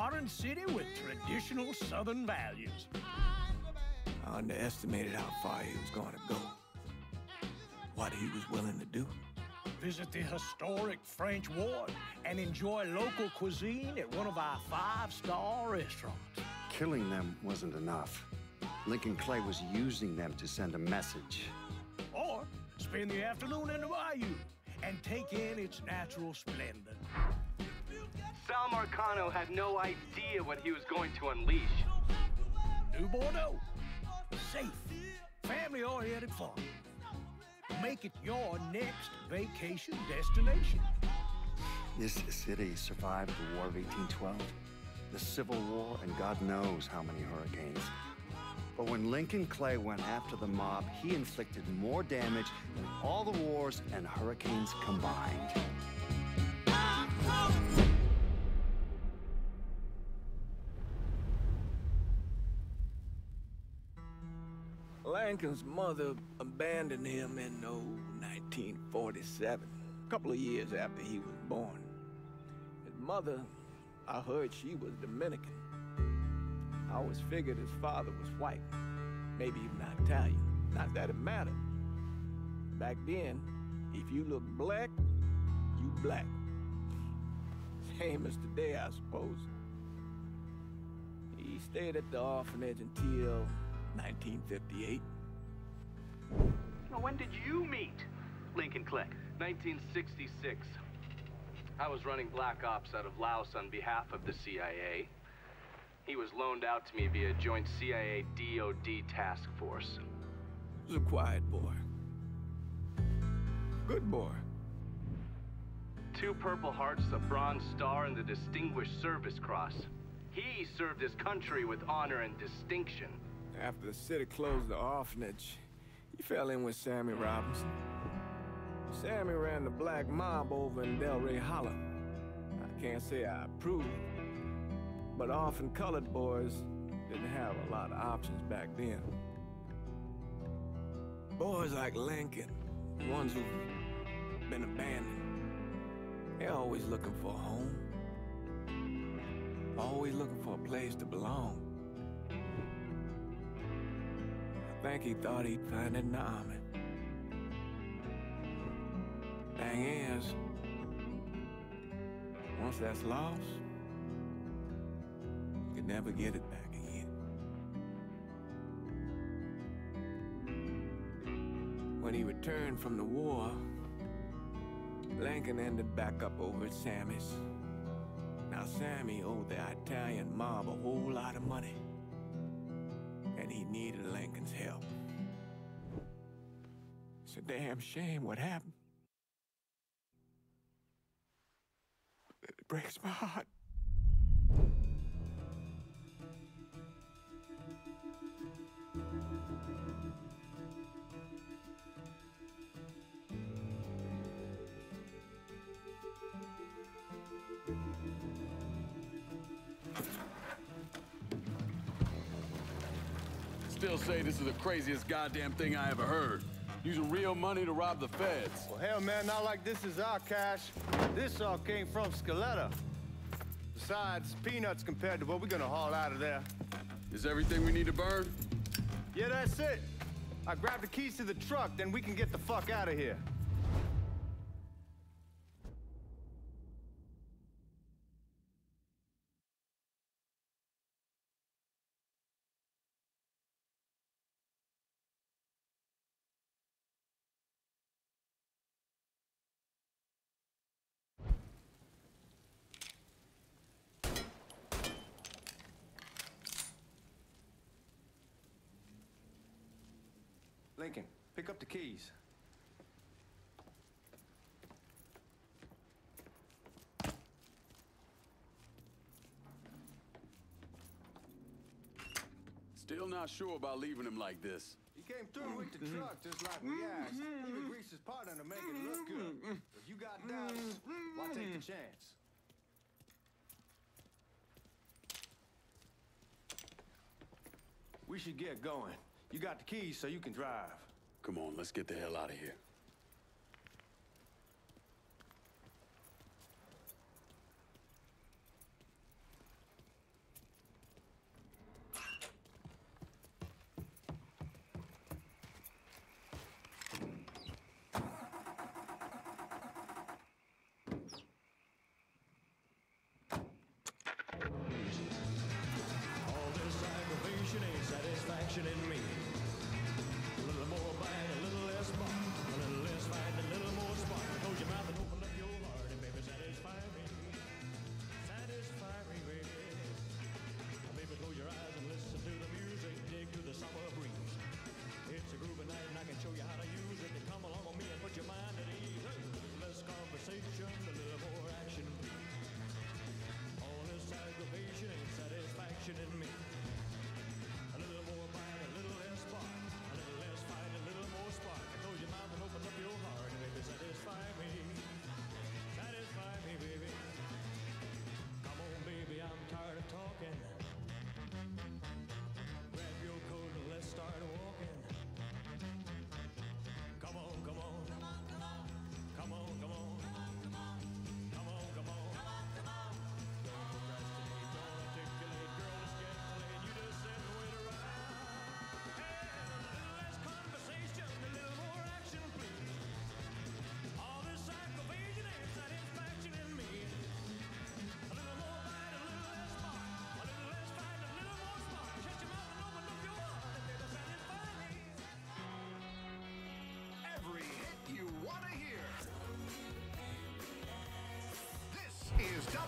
modern city with traditional Southern values. I underestimated how far he was going to go. What he was willing to do. Visit the historic French Ward and enjoy local cuisine at one of our 5-star restaurants. Killing them wasn't enough. Lincoln Clay was using them to send a message. Or spend the afternoon in the bayou and take in its natural splendor. Sal Marcano had no idea what he was going to unleash. New Bordeaux. Safe, family-oriented fun. Make it your next vacation destination. This city survived the War of 1812, the Civil War, and God knows how many hurricanes. But when Lincoln Clay went after the mob, he inflicted more damage than all the wars and hurricanes combined. Lincoln's mother abandoned him in 1947, a couple of years after he was born. His mother, I heard she was Dominican. I always figured his father was white, maybe even Italian. Not that it mattered. Back then, if you look black, you black. Same as today, I suppose. He stayed at the orphanage until 1958. Now, when did you meet Lincoln Clay? 1966. I was running black ops out of Laos on behalf of the CIA. He was loaned out to me via joint CIA-DOD task force. He was a quiet boy. Good boy. 2 Purple Hearts, a Bronze Star, and the Distinguished Service Cross. He served his country with honor and distinction. After the city closed the orphanage, he fell in with Sammy Robinson. Sammy ran the black mob over in Delray Hollow. I can't say I approved, but orphan colored boys didn't have a lot of options back then. Boys like Lincoln, the ones who've been abandoned, they're always looking for a home. Always looking for a place to belong. I think he thought he'd find it in the army. Thing is, once that's lost, you can never get it back again. When he returned from the war, Lincoln ended back up over at Sammy's. Now, Sammy owed the Italian mob a whole lot of money, and he needed Lincoln's help. It's a damn shame what happened. It breaks my heart. Still say this is the craziest goddamn thing I ever heard. Using real money to rob the feds. Well, hell, man, not like this is our cash. This all came from Scaletta. Besides, peanuts compared to what we're gonna haul out of there. Is everything we need to burn? Yeah, that's it. I grabbed the keys to the truck, then we can get the fuck out of here. Lincoln, pick up the keys. Still not sure about leaving him like this. He came through with the truck just like we asked. Even greased his partner to make it look good. If you got doubts, why take the chance? We should get going. You got the keys so you can drive. Come on, let's get the hell out of here.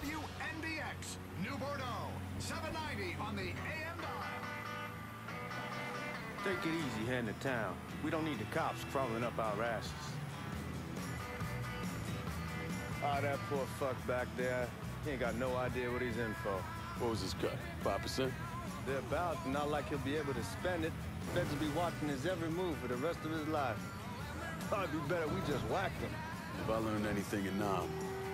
WNBX, New Bordeaux, 790 on the AM dial. Take it easy heading to town. We don't need the cops crawling up our asses. Oh, that poor fuck back there. He ain't got no idea what he's in for. What was his cut? 5%? They're about, not like he'll be able to spend it. Feds will be watching his every move for the rest of his life. Probably be better we just whacked him. If I learned anything in Nam,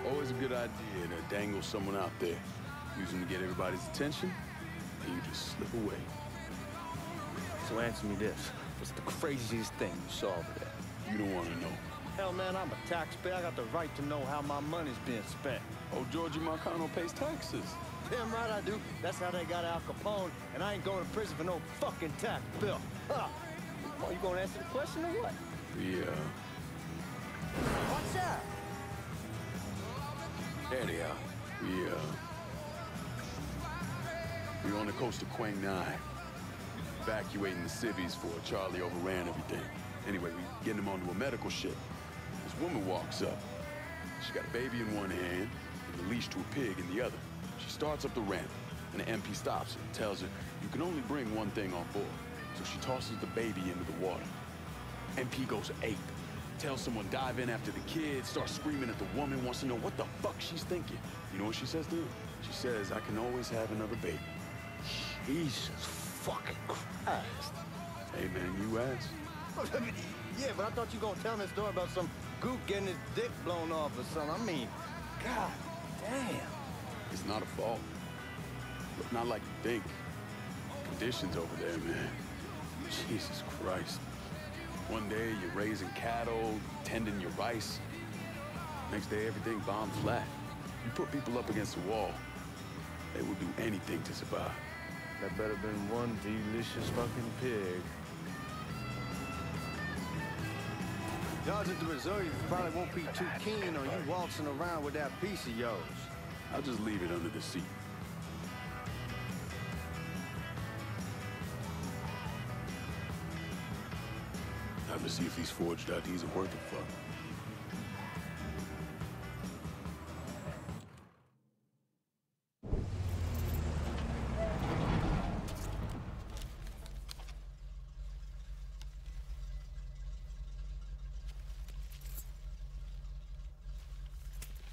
always a good idea to dangle someone out there. Use them to get everybody's attention, and you just slip away. So answer me this. What's the craziest thing you saw over there? You don't want to know. Hell, man, I'm a taxpayer. I got the right to know how my money's being spent. Oh, Georgie Marcano pays taxes. Damn right I do. That's how they got Al Capone, and I ain't going to prison for no fucking tax bill. Huh. Oh, you gonna answer the question or what? Yeah. What's that? There they are. We're on the coast of Quang Nai. Evacuating the civvies for Charlie overran everything. Anyway, we getting them onto a medical ship. This woman walks up. She got a baby in one hand and a leash to a pig in the other. She starts up the ramp, and the MP stops her and tells her, you can only bring one thing on board. So she tosses the baby into the water. MP goes ape. Tells someone dive in after the kid, starts screaming at the woman, wants to know what the fuck she's thinking. You know what she says to him? She says, I can always have another baby. Jesus fucking Christ. Hey, man, you asked. Yeah, but I thought you gonna tell me a story about some gook getting his dick blown off or something. I mean, god damn. It's not a fault. But not like you think. Conditions over there, man. Jesus Christ. One day you're raising cattle, tending your rice. Next day everything bombed flat. You put people up against the wall, they will do anything to survive. That better been one delicious fucking pig. Y'all at the reserve probably won't be too keen on you waltzing around with that piece of yours. I'll just leave it under the seat. Time to see if these forged IDs are worth a fuck.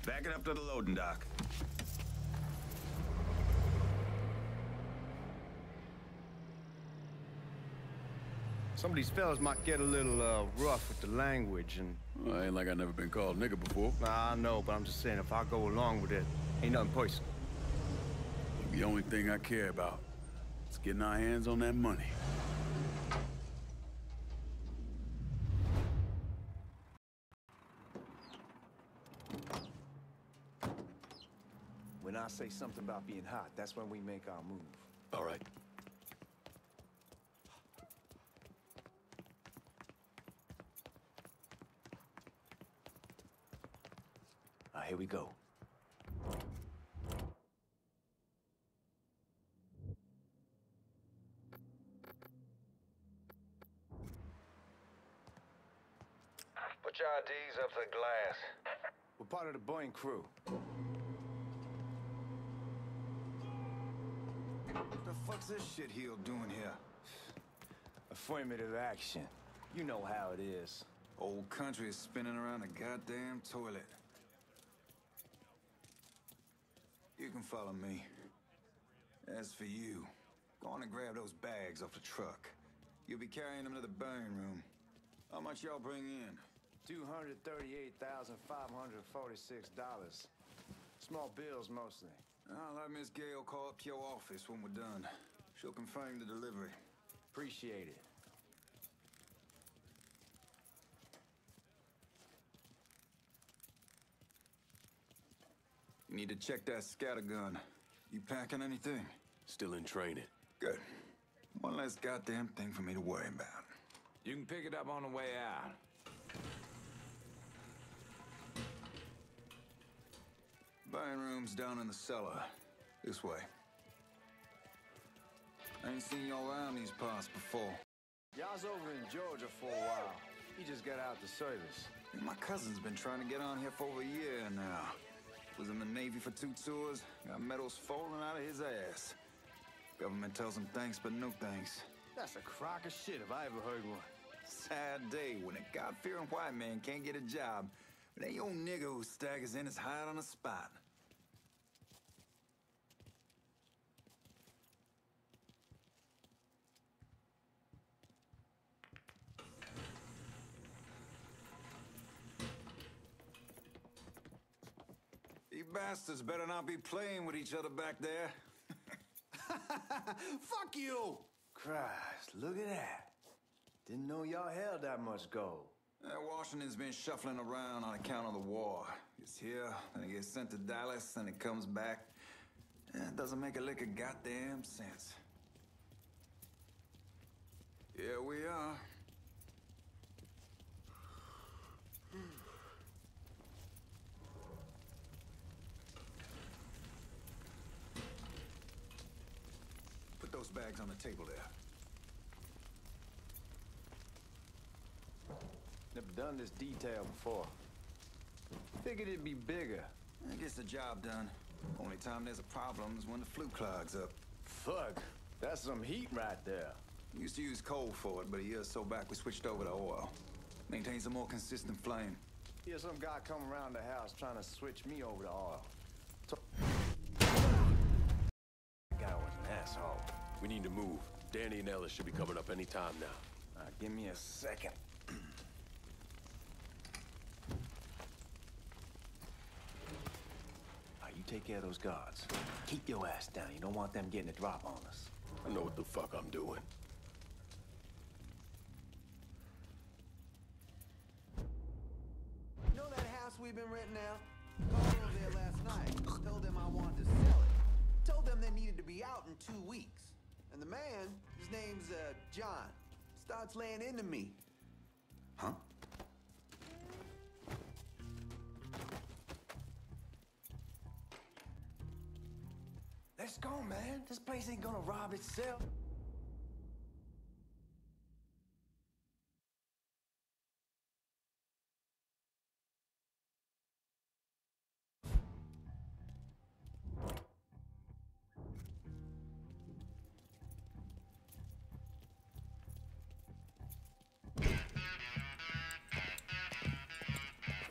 Back it up to the loading dock. Some of these fellas might get a little rough with the language and... Well, ain't like I never been called nigga before. Nah, I know, but I'm just saying, if I go along with it, ain't nothing personal. The only thing I care about is getting our hands on that money. When I say something about being hot, that's when we make our move. All right. Here we go. Put your IDs up to the glass. We're part of the Boeing crew. What the fuck's this shitheel doing here? Affirmative action. You know how it is. Old country is spinning around a goddamn toilet. You can follow me. As for you, go on and grab those bags off the truck. You'll be carrying them to the burn room. How much y'all bring in? $238,546. Small bills, mostly. I'll have Miss Gale call up to your office when we're done. She'll confirm the delivery. Appreciate it. You need to check that scattergun. You packing anything? Still in training. Good. One less goddamn thing for me to worry about. You can pick it up on the way out. Burn room's down in the cellar. This way. I ain't seen y'all around these parts before. Y'all's over in Georgia for a while. He just got out the service. My cousin's been trying to get on here for over a year now. Was in the Navy for 2 tours. Got medals falling out of his ass. Government tells him thanks, but no thanks. That's a crock of shit if I ever heard one. Sad day when a God-fearing white man can't get a job, but ain't old nigga who staggers in his hide on the spot. You bastards better not be playing with each other back there. Fuck you! Christ, look at that. Didn't know y'all held that much gold. Washington's been shuffling around on account of the war. It's here, then it gets sent to Dallas, then it comes back. It doesn't make a lick of goddamn sense. Here we are. Put those bags on the table there. Never done this detail before. Figured it'd be bigger. It gets the job done. Only time there's a problem is when the flue clogs up. Fuck, that's some heat right there. We used to use coal for it, but a year or so back we switched over to oil. Maintains a more consistent flame. Here's some guy come around the house trying to switch me over to oil. That guy was an asshole. We need to move. Danny and Ellis should be coming up any time now. Give me a second. You take care of those guards. Keep your ass down. You don't want them getting a drop on us. I know what the fuck I'm doing. You know that house we've been renting out? Called over there last night. Told them I wanted to sell it. Told them they needed to be out in 2 weeks. And the man, his name's John, starts laying into me. Huh? Let's go, man. This place ain't gonna rob itself.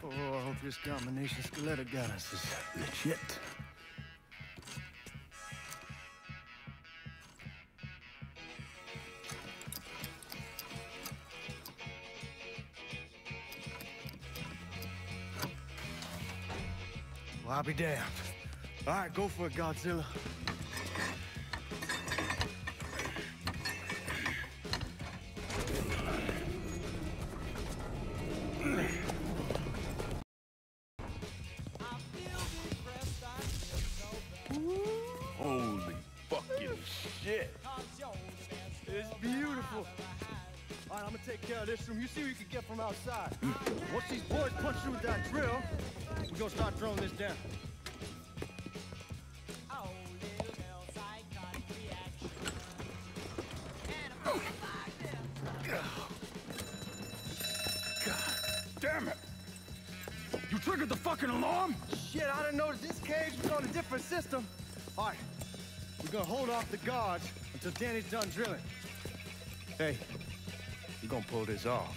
Oh, I hope this combination Scaletta got us is legit. Well, I'll be damned. All right, go for it, Godzilla. Holy fucking shit. It's beautiful. All right, I'm gonna take care of this room. You see what you can get from outside. Once these boys punch through with that drill, we're gonna start throwing this down. God damn it. You triggered the fucking alarm? Shit, I didn't notice this cage was on a different system. All right, we're gonna hold off the guards until Danny's done drilling. Hey, we're gonna pull this off.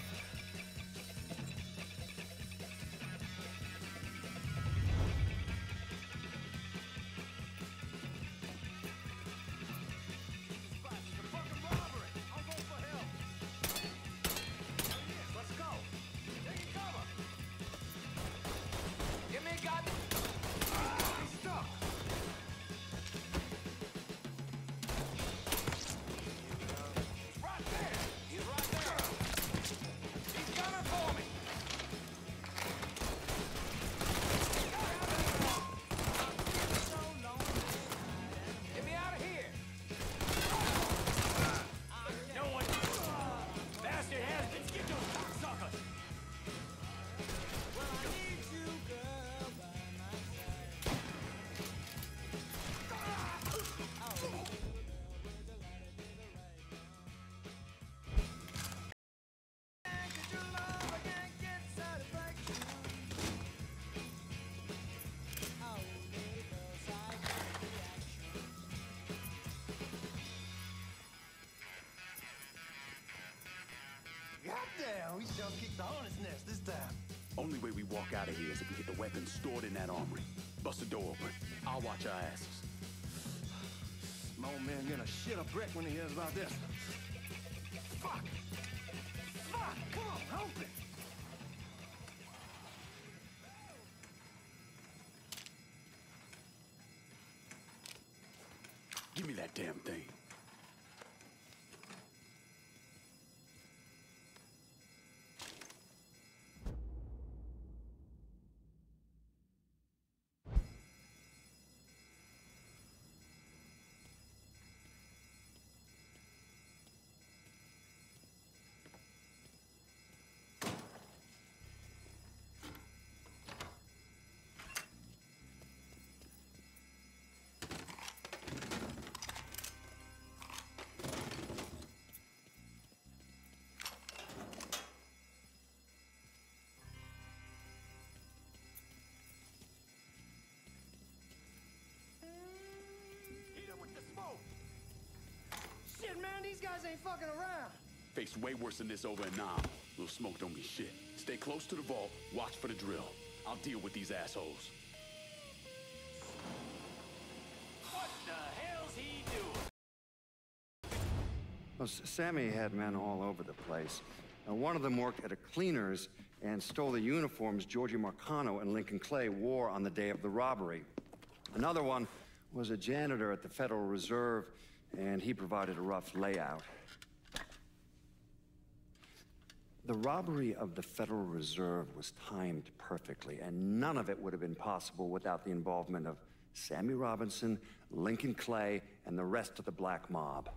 we just kicked the hornet's nest this time. Only way we walk out of here is if we get the weapons stored in that armory. Bust the door open. I'll watch our asses. My old man gonna shit a brick when he hears about this. Fuck! Fuck! Come on, open! Give me that damn thing. Shit, man, these guys ain't fucking around. Faced way worse than this over in Nam. Little smoke don't mean shit. Stay close to the vault, watch for the drill. I'll deal with these assholes. What the hell's he doing? Well, Sammy had men all over the place. One of them worked at a cleaner's and stole the uniforms Georgie Marcano and Lincoln Clay wore on the day of the robbery. Another one was a janitor at the Federal Reserve, and he provided a rough layout. The robbery of the Federal Reserve was timed perfectly, and none of it would have been possible without the involvement of Sammy Robinson, Lincoln Clay, and the rest of the Black Mob.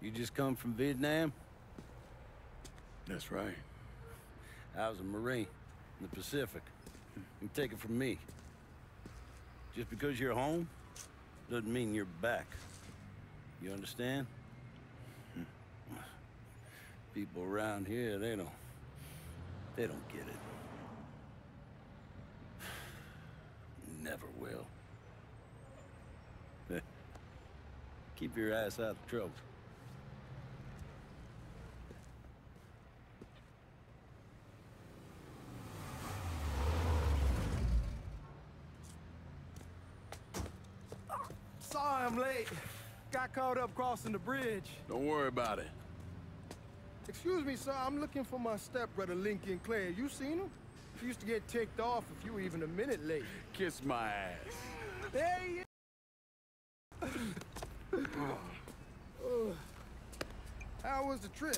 You just come from Vietnam? That's right. I was a Marine in the Pacific. You take it from me. Just because you're home doesn't mean you're back. You understand? People around here, they don't get it. Never will. Keep your ass out of trouble. Sorry I'm late. Got caught up crossing the bridge. Don't worry about it. Excuse me, sir. I'm looking for my stepbrother, Lincoln Clay. You seen him? He used to get ticked off if you were even a minute late. Kiss my ass. Hey! How was the trip?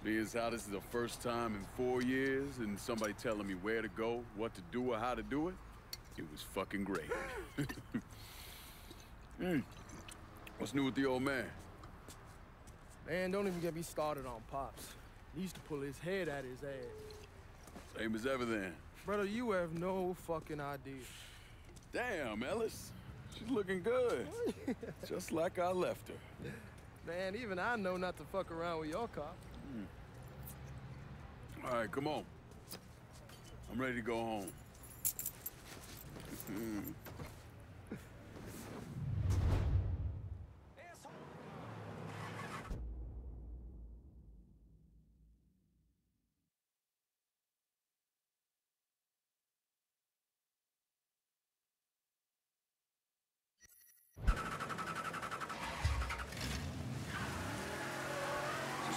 Being as how this is the first time in 4 years and somebody telling me where to go, what to do, or how to do it, it was fucking great. What's new with the old man? Man, don't even get me started on Pops. He used to pull his head out his ass. Same as ever then. Brother, you have no fucking idea. Damn, Ellis. She's looking good. Just like I left her. Man, even I know not to fuck around with your cop. All right, come on. I'm ready to go home.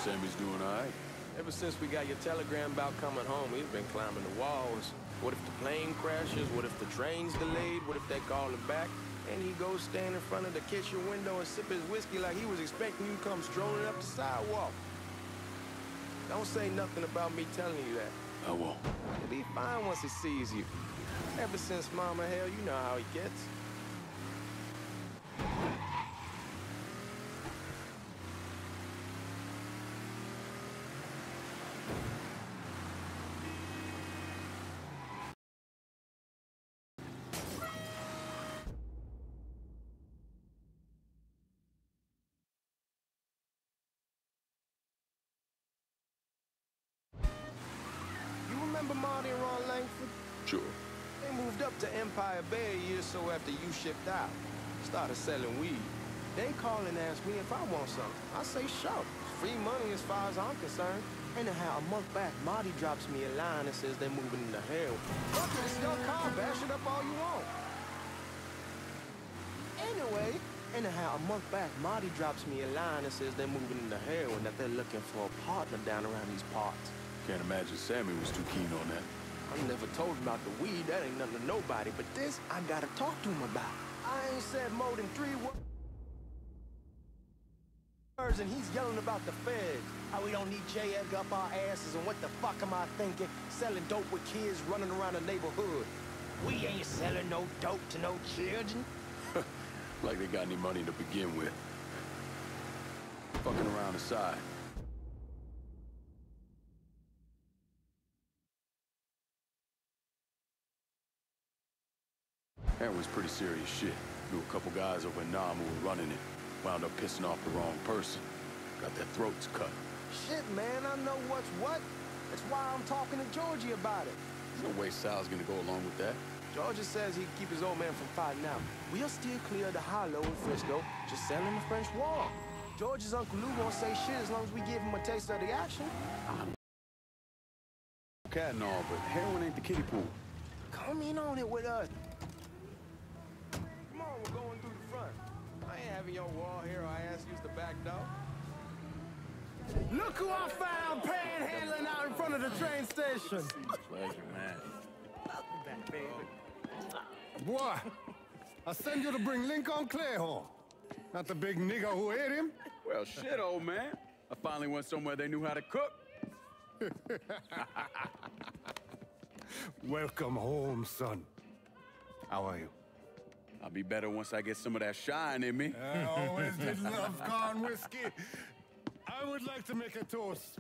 Sammy's doing all right. Ever since we got your telegram about coming home, he's been climbing the walls. What if the plane crashes? What if the train's delayed? What if they call him back? And he goes stand in front of the kitchen window and sip his whiskey like he was expecting you to come strolling up the sidewalk. Don't say nothing about me telling you that. I won't. He'll be fine once he sees you. Ever since Mama Hell, you know how he gets. Marty and Ron Langford? Sure. They moved up to Empire Bay a year or so after you shipped out. Started selling weed. They call and ask me if I want something. I say sure. It's free money as far as I'm concerned. Anyhow, a month back, Marty drops me a line and says they're moving into hell. Fuck it, it's your car. Bash it up all you want. Anyhow, a month back, Marty drops me a line and says they're moving into hell and that they're looking for a partner down around these parts. Can't imagine Sammy was too keen on that. I never told him about the weed. That ain't nothing to nobody. But this, I gotta talk to him about. I ain't said more than 3 words, and he's yelling about the feds. How we don't need J. Edgar up our asses, and what the fuck am I thinking? Selling dope with kids running around the neighborhood. We ain't selling no dope to no children. Like they got any money to begin with. Fucking around aside. Heroin's pretty serious shit. Knew a couple guys over in Nam who were running it. Wound up pissing off the wrong person. Got their throats cut. Shit, man, I know what's what. That's why I'm talking to Georgie about it. There's no way Sal's gonna go along with that. Georgia says he'd keep his old man from fighting out. We'll still clear the hollow in Frisco, just selling the French Wall. George's Uncle Lou won't say shit as long as we give him a taste of the action. Cat and all, but heroin ain't the kiddie pool. Come in on it with us. Come on, we're going through the front. I ain't having your wall here, I ask use the back door. Look who I found panhandling out in front of the train station. Pleasure, man. Back, baby. Boy, I send you to bring Lincoln Clay home. Not the big nigga who ate him. Well, shit, old man. I finally went somewhere they knew how to cook. Welcome home, son. How are you? I'll be better once I get some of that shine in me. I always did love corn whiskey. I would like to make a toast.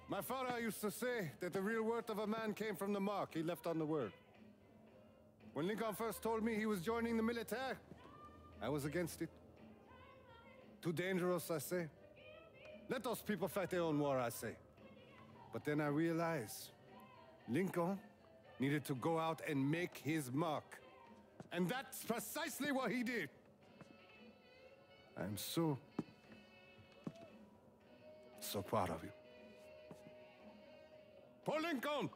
My father used to say that the real worth of a man came from the mark he left on the world. When Lincoln first told me he was joining the military, I was against it. Too dangerous, I say. Let those people fight their own war, I say. But then I realized Lincoln needed to go out and make his mark. And that's precisely what he did. I'm so proud of you. Paul Lincoln!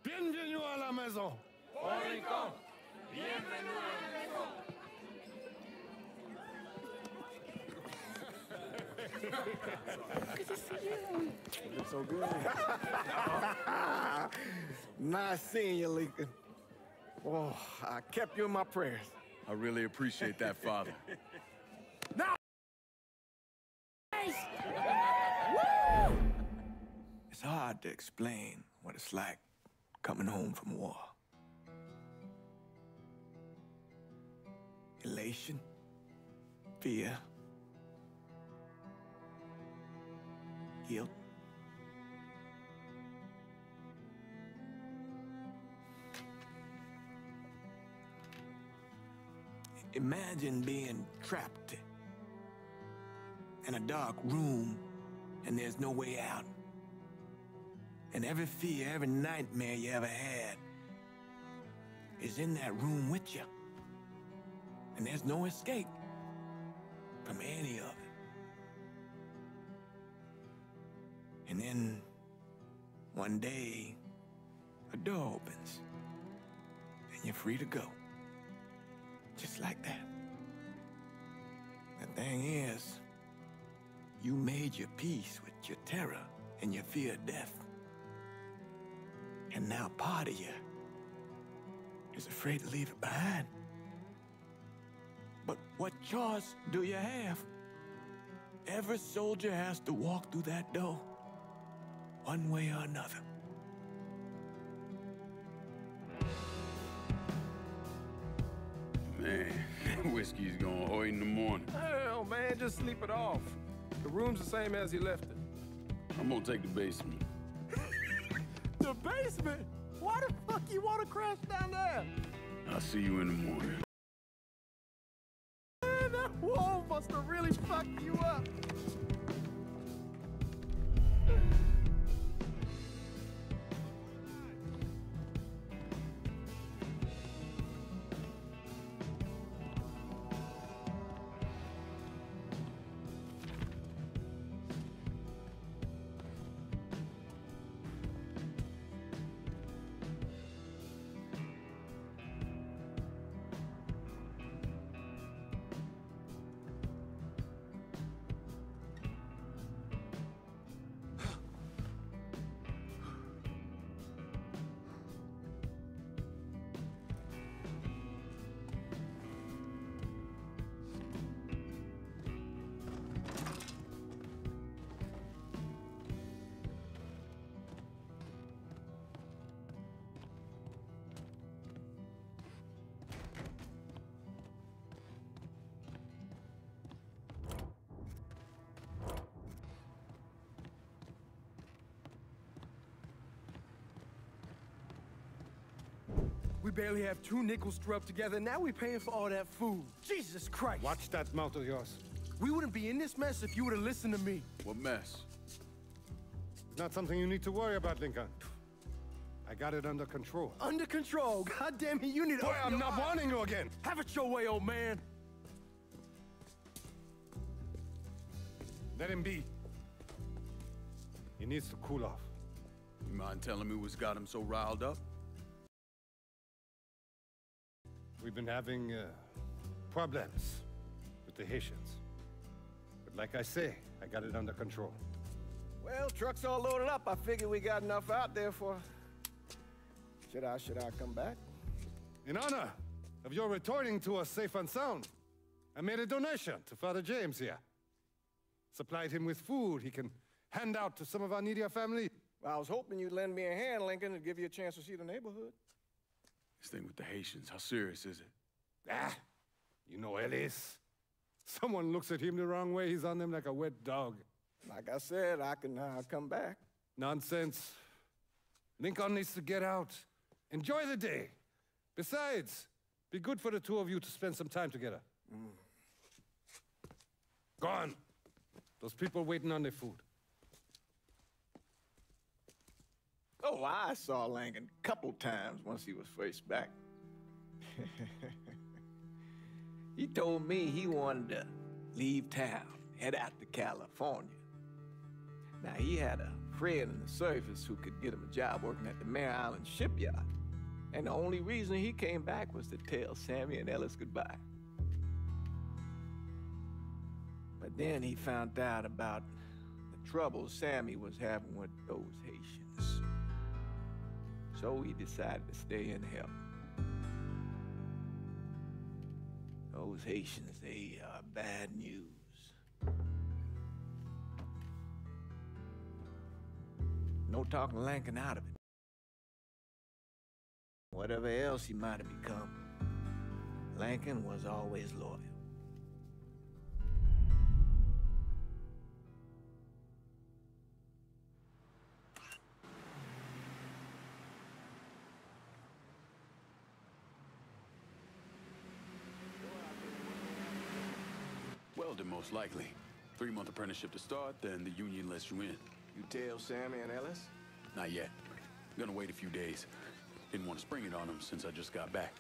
Bienvenue à la maison! Paul Lincoln! Bienvenue à la maison! Good to see you. It's so good. Nice seeing you, Lincoln. Oh, I kept you in my prayers. I really appreciate that, Father. Now! It's hard to explain what it's like coming home from war. Elation, fear, guilt. Imagine being trapped in a dark room and there's no way out. And every fear, every nightmare you ever had is in that room with you. And there's no escape from any of it. And then one day, a door opens and you're free to go. Just like that. The thing is, you made your peace with your terror and your fear of death. And now part of you is afraid to leave it behind. But what choice do you have? Every soldier has to walk through that door, one way or another. Man, whiskey's gonna hoy in the morning. Hell, man, just sleep it off. The room's the same as you left it. I'm gonna take the basement. The basement? Why the fuck you want to crash down there? I'll see you in the morning. Man, that wall must have really fucked you up. We barely have 2 nickels to rub together, now we're paying for all that food. Jesus Christ! Watch that mouth of yours. We wouldn't be in this mess if you would have listened to me. What mess? It's not something you need to worry about, Lincoln. I got it under control. Under control? God damn it, you need to... Boy, I'm not warning you again! Have it your way, old man! Let him be. He needs to cool off. You mind telling me what's got him so riled up? We've been having problems with the Haitians. But like I say, I got it under control. Well, truck's all loaded up. I figure we got enough out there for... Should I come back? In honor of your returning to us safe and sound, I made a donation to Father James here. Supplied him with food he can hand out to some of our needier family. Well, I was hoping you'd lend me a hand, Lincoln, and give you a chance to see the neighborhood. This thing with the Haitians, how serious is it? Ah, you know Ellis. Someone looks at him the wrong way, he's on them like a wet dog. Like I said, I can come back. Nonsense. Lincoln needs to get out. Enjoy the day. Besides, be good for the two of you to spend some time together. Go on. Those people waiting on their food. Oh, I saw Lincoln a couple times once he was first back. He told me he wanted to leave town, head out to California. Now, he had a friend in the service who could get him a job working at the Mare Island shipyard. And the only reason he came back was to tell Sammy and Ellis goodbye. But then he found out about the trouble Sammy was having with those Haitians. So he decided to stay and help. Those Haitians, they are bad news. No talking Lincoln out of it. Whatever else he might have become, Lincoln was always loyal. Welding, most likely. 3-month apprenticeship to start, then the union lets you in. You tell Sammy and Ellis? Not yet. Gonna wait a few days. Didn't want to spring it on them since I just got back.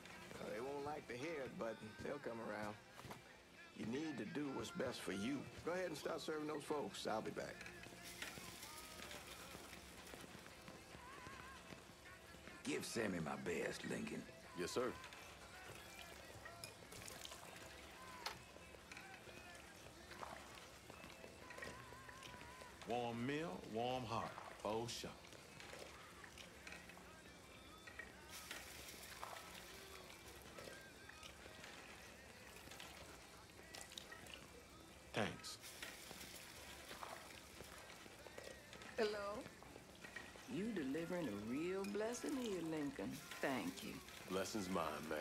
They won't like to hear it, but they'll come around. You need to do what's best for you. Go ahead and start serving those folks. I'll be back. Give Sammy my best, Lincoln. Yes, sir. Warm meal, warm heart. Oh, sure. Thanks. Hello? You delivering a real blessing here, Lincoln. Thank you. Blessing's mine, ma'am.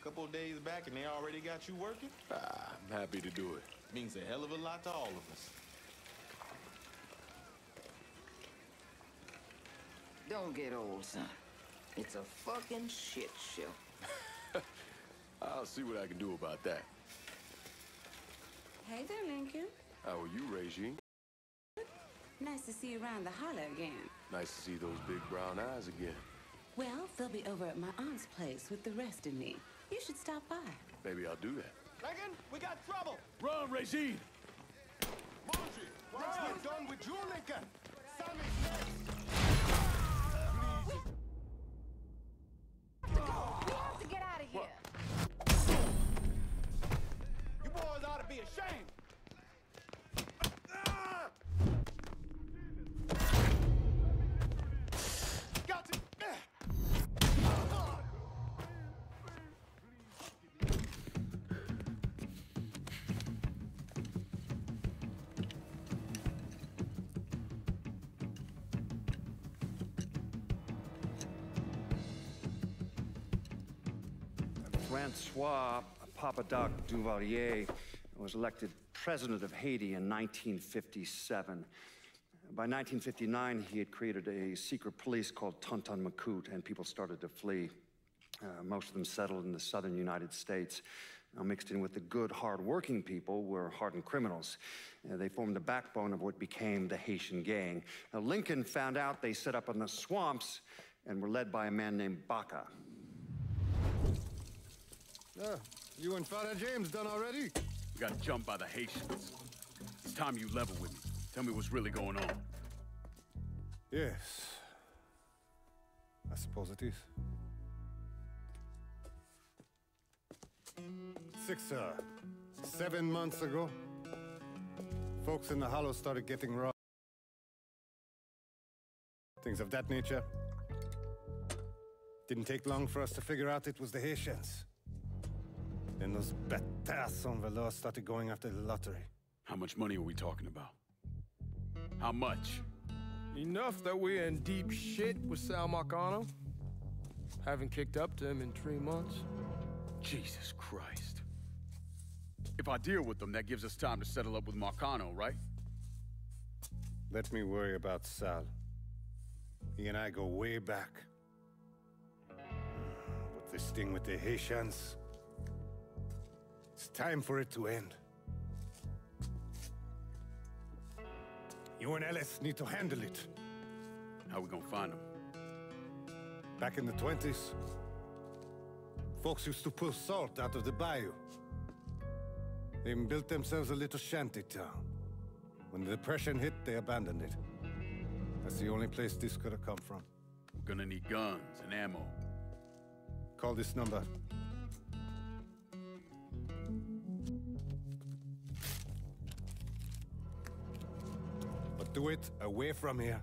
Couple of days back and they already got you working? I'm happy to do it. Means a hell of a lot to all of us. Don't get old, son. It's a fucking shit show. I'll see what I can do about that. Hey there, Lincoln. How are you, Regine? Nice to see you around the holler again. Nice to see those big brown eyes again. Well, they'll be over at my aunt's place with the rest of me. You should stop by. Maybe I'll do that. Lincoln, we got trouble! Run, Regine! Margie, let's get done with you, Lincoln! Sammy's next! We have to get out of here! You boys ought to be ashamed! Got to... Francois Papadoc Duvalier was elected president of Haiti in 1957. By 1959, he had created a secret police called Tonton Macoute, and people started to flee. Most of them settled in the southern United States. Now, mixed in with the good, hard-working people were hardened criminals. They formed the backbone of what became the Haitian gang. Now, Lincoln found out they set up in the swamps and were led by a man named BAKA. You and Father James done already? We got jumped by the Haitians. It's time you level with me. Tell me what's really going on. Yes. I suppose it is. 7 months ago, folks in the Hollow started getting robbed. Things of that nature. Didn't take long for us to figure out it was the Haitians. Then those bâtards en velours started going after the lottery. How much money are we talking about? How much? Enough that we're in deep shit with Sal Marcano. Haven't kicked up to him in 3 months. Jesus Christ. If I deal with them, that gives us time to settle up with Marcano, right? Let me worry about Sal. He and I go way back. But this thing with the Haitians, it's time for it to end. You and Ellis need to handle it. How we gonna find them? Back in the 20s, folks used to pull salt out of the bayou. They even built themselves a little shanty town. When the Depression hit, they abandoned it. That's the only place this could have come from. We're gonna need guns and ammo. Call this number. But do it away from here.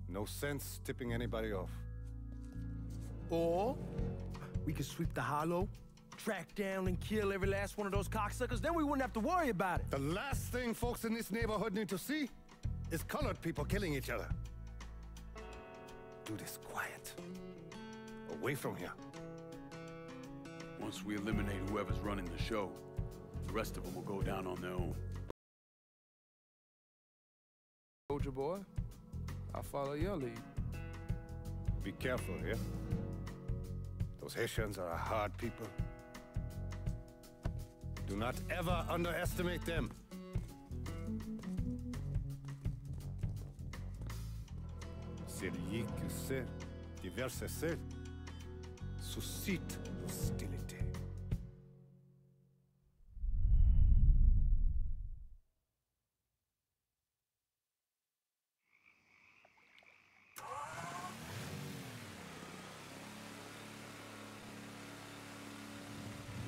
No sense tipping anybody off. Or we could sweep the Hollow, track down and kill every last one of those cocksuckers, then we wouldn't have to worry about it. The last thing folks in this neighborhood need to see is colored people killing each other. Do this quiet. Away from here. Once we eliminate whoever's running the show, the rest of them will go down on their own. Soldier boy, I'll follow your lead. Be careful, yeah? Those Haitians are a hard people. Do not ever underestimate them. Celui qui sait diverser suscite hostilité.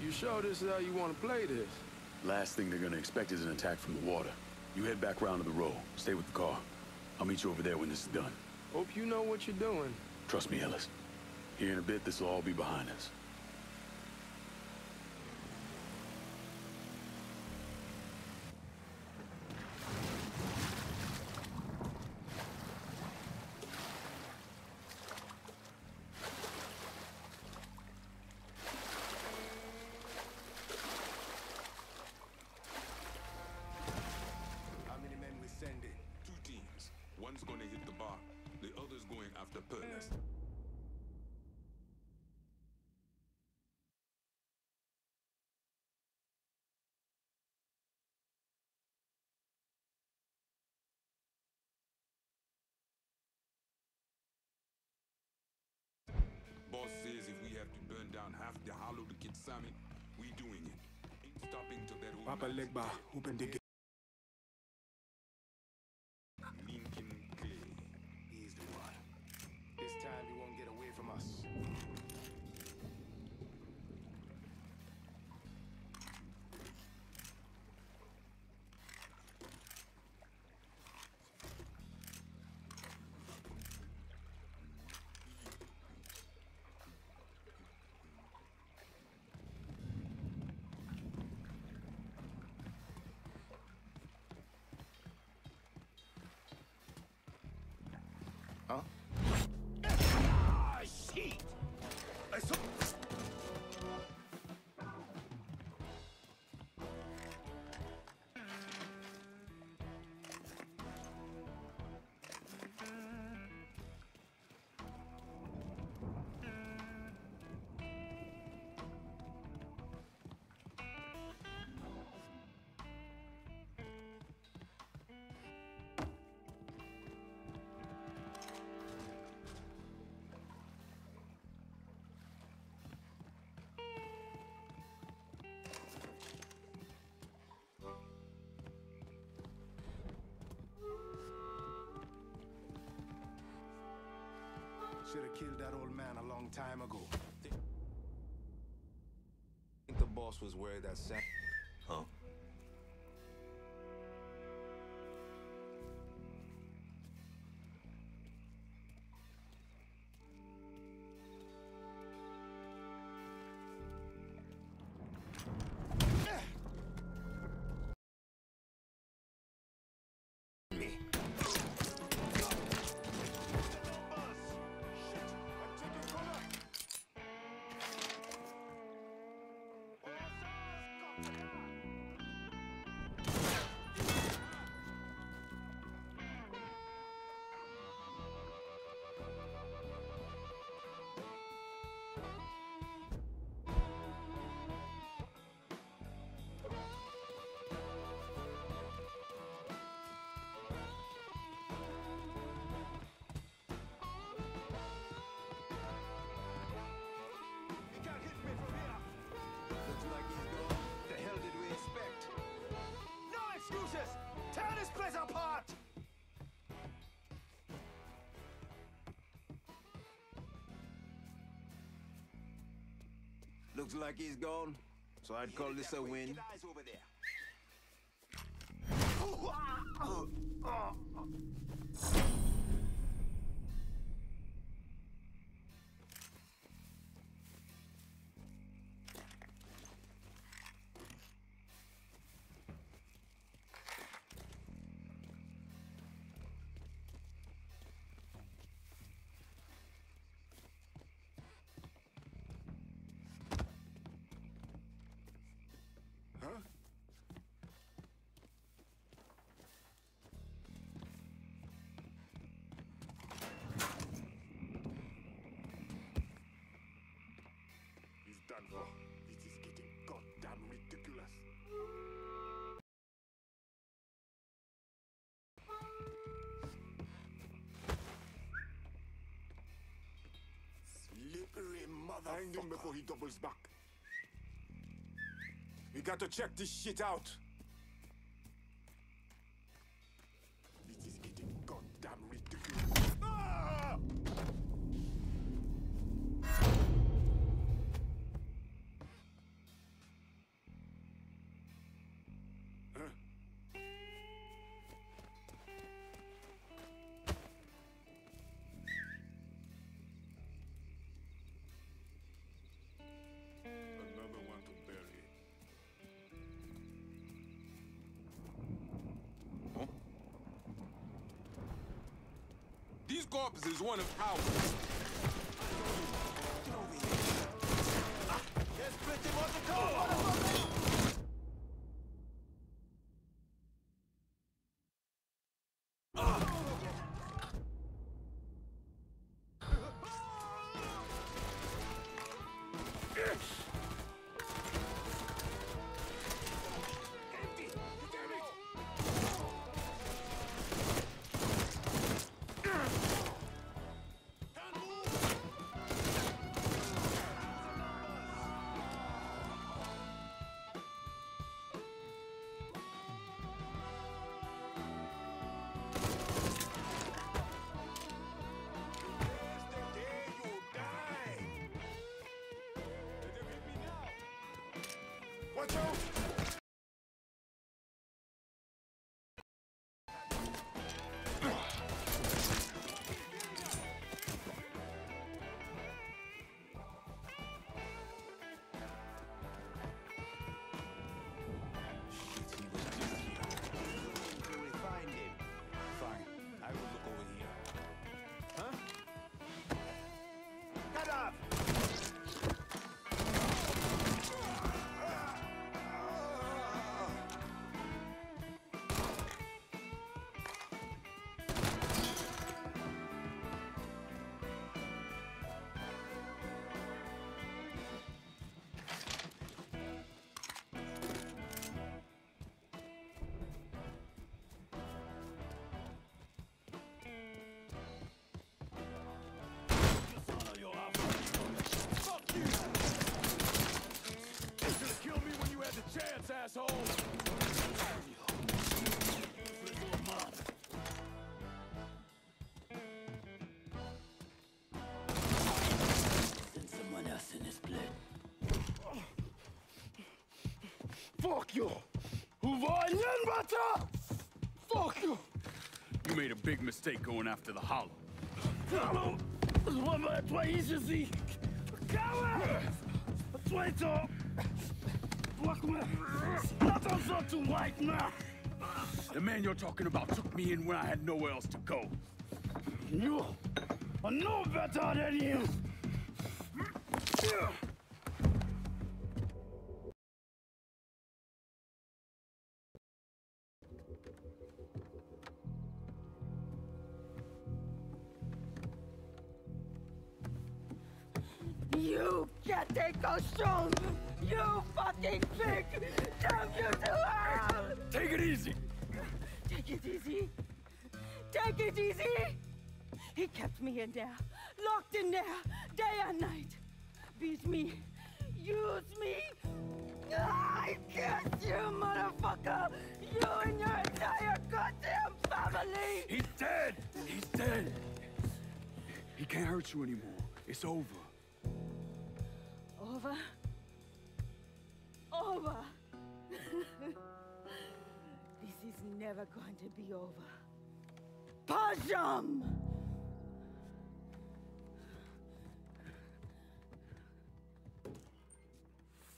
You sure this is how you want to play this? Last thing they're gonna expect is an attack from the water. You head back round to the row. Stay with the car. I'll meet you over there when this is done. Hope you know what you're doing. Trust me, Ellis. Here in a bit, this will all be behind us. How many men we sending? 2 teams. One's gonna hit the bar. The other's going after Perlas. Boss says if we have to burn down half the Hollow to get Sammy, we doing it. Ain't stopping till that old Papa man Legba, open the gate. Lincoln Clay. He's the one. This time he won't get away from us. Huh? Ah, shit! I saw. Should have killed that old man a long time ago. Think the boss was worried that Sam... Huh? Tear this place apart! Looks like he's gone, so I'd call this a win. Done for. This is getting goddamn ridiculous. Slippery motherfucker. Find him before he doubles back. We got to check this shit out. This is getting goddamn ridiculous. Ah! These corpses one of ours. There's plenty more to go! Watch out! Fuck you! Fuck you! You made a big mistake going after the Hollow. Hollow! Toi ici! Coward! Toi! Attention to white man! The man you're talking about took me in when I had nowhere else to go. You are no better than him! You can't take those stones! You fucking pig! Damn you to hell! Take it easy! Take it easy! Take it easy! He kept me in there, locked in there, day and night. Beat me, use me. I curse you, motherfucker! You and your entire goddamn family! He's dead! He's dead! He can't hurt you anymore. It's over. Over? Over! This is never going to be over. Pajam!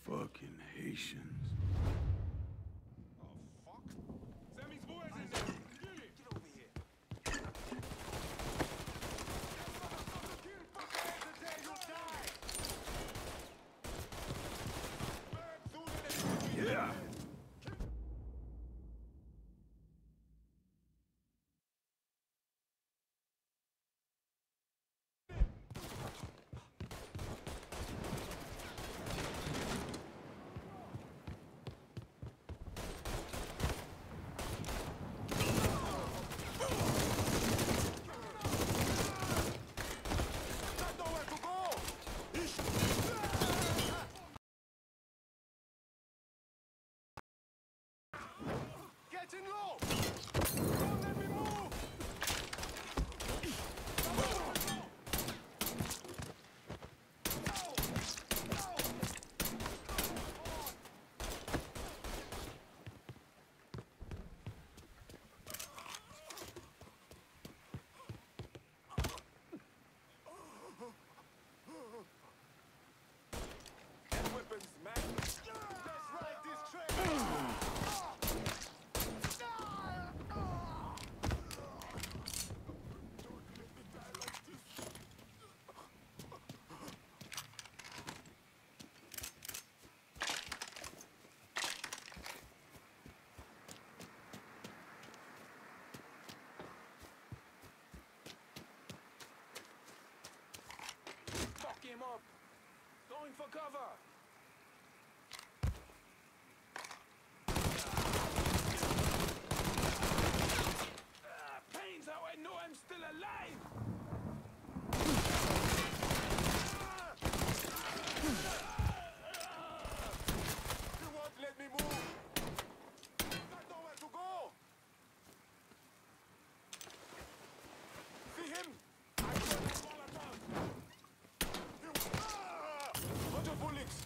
Fucking Haitians. SAMMY'S boys is there. Get over here. Yeah! Getting low! Don't let me move! Get weapons, man! Let's ride this train! Fuck him up! Going for cover! Pains how I know I'm still alive! You won't let me move! Got nowhere to go! See him? I got a Molotov! Bunch of bullets!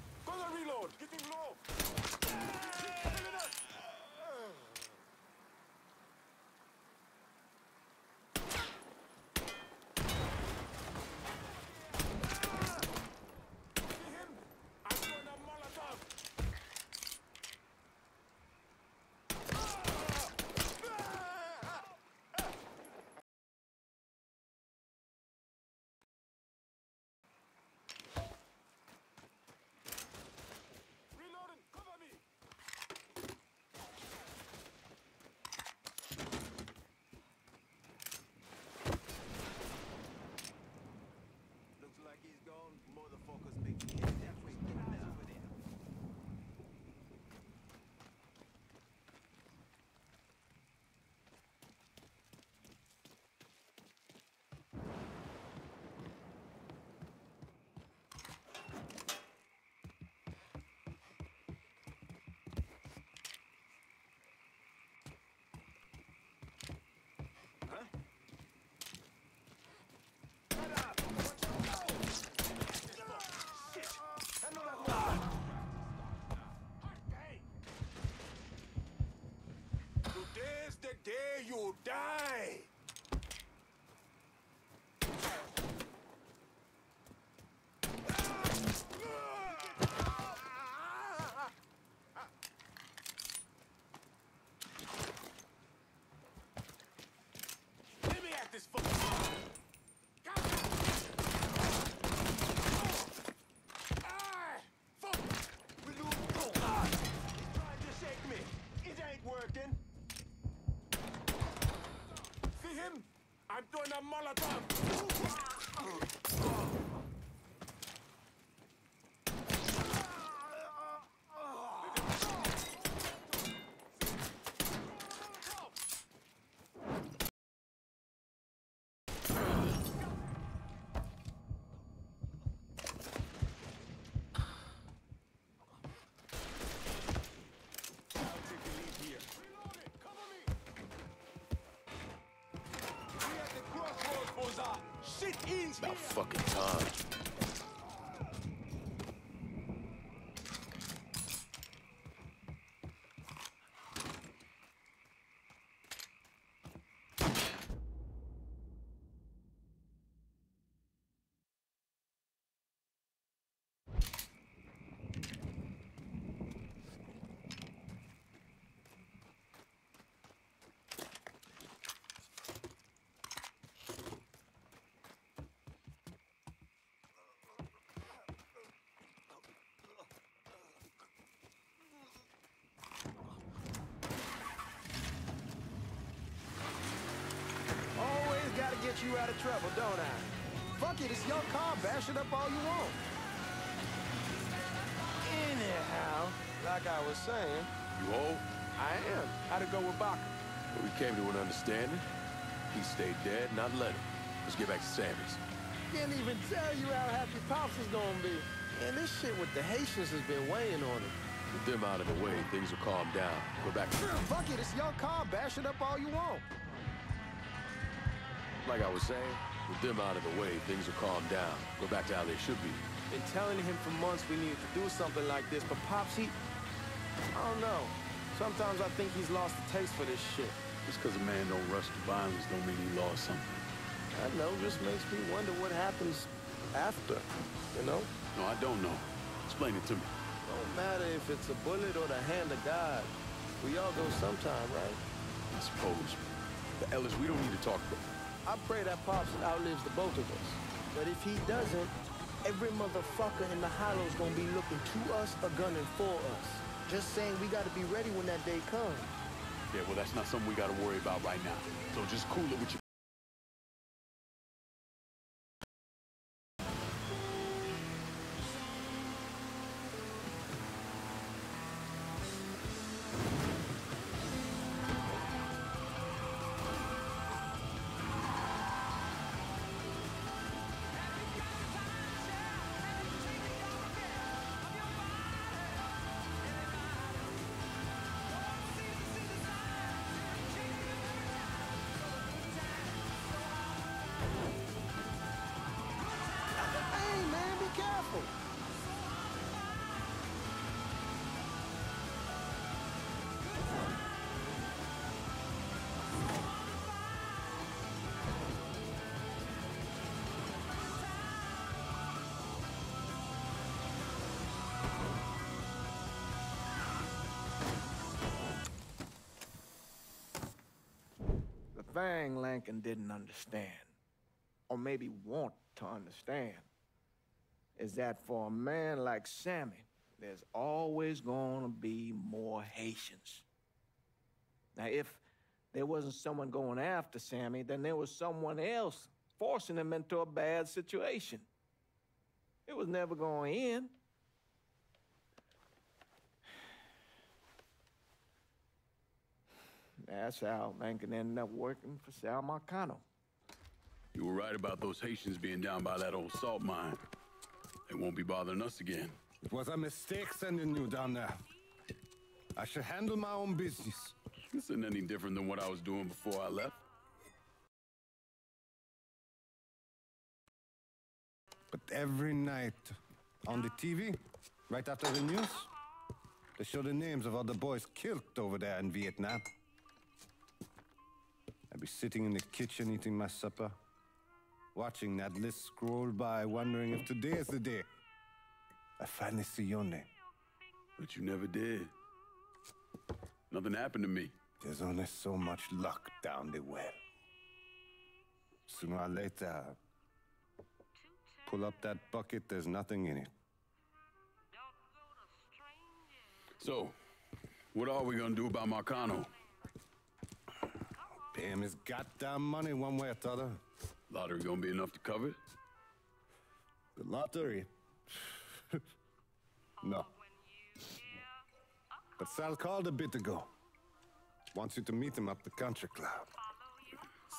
dare you die? Let me at this fucker. I'm doing a Molotov! About fucking time. Get you out of trouble, don't I? Fuck it, it's your car. Bash it up all you want. Anyhow, like I was saying... You old? I am. How'd it go with BAKA? Well, we came to an understanding. He stayed dead, not let him. Let's get back to Sammy's. Can't even tell you how happy Pops is gonna be. Man, this shit with the Haitians has been weighing on him. With them out of the way, things will calm down. Go back to... Fuck it, it's your car. Bash it up all you want. Like I was saying, with them out of the way, things will calm down. Go back to how they should be. Been telling him for months we needed to do something like this, but Pops, I don't know. Sometimes I think he's lost the taste for this shit. Just because a man don't rush to violence don't mean he lost something. I know, just makes me wonder what happens after, you know? No, I don't know. Explain it to me. Don't matter if it's a bullet or the hand of God. We all go sometime, right? I suppose. But Ellis, we don't need to talk about... I pray that Pops outlives the both of us. But if he doesn't, every motherfucker in the hollow's gonna be looking to us or gunning for us. Just saying we gotta be ready when that day comes. Yeah, well, that's not something we gotta worry about right now. So just cool it with your... thing Lincoln didn't understand, or maybe want to understand, is that for a man like Sammy, there's always gonna be more Haitians. Now, if there wasn't someone going after Sammy, then there was someone else forcing him into a bad situation. It was never going to end. That's how Lincoln ended up working for Sal Marcano. You were right about those Haitians being down by that old salt mine. They won't be bothering us again. It was a mistake sending you down there. I should handle my own business. This isn't any different than what I was doing before I left. But every night on the TV, right after the news, they show the names of all the boys killed over there in Vietnam. be sitting in the kitchen eating my supper, watching that list scroll by, wondering if today is the day I finally see your name. But you never did. Nothing happened to me. There's only so much luck down the well. Sooner or later, pull up that bucket, there's nothing in it. So, what are we gonna do about Marcano? Pay him his goddamn money one way or the other. Lottery gonna be enough to cover it? The lottery? No. But Sal called a bit ago. Wants you to meet him up the country club.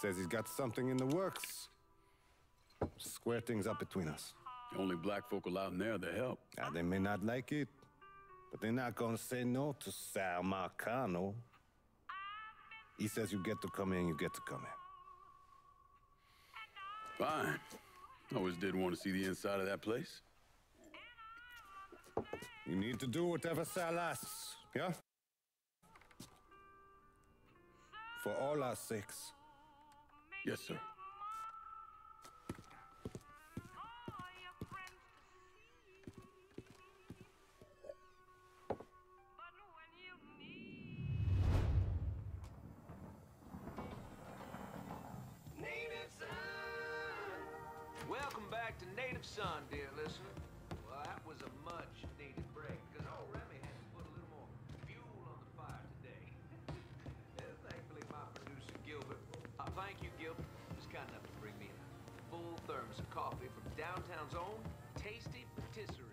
Says he's got something in the works. Square things up between us. The only black folk allowed in there to help. Now, they may not like it, but they're not gonna say no to Sal Marcano. He says you get to come in, you get to come in. Fine. Always did want to see the inside of that place. You need to do whatever Sal asks, yeah? For all our sakes. Yes, sir. Welcome back to Native Son, dear listener. Well, that was a much-needed break, because old Remy had to put a little more fuel on the fire today. Thankfully, my producer, Gilbert, thank you, Gilbert, was kind enough to bring me a full thermos of coffee from downtown's own Tasty Patisserie.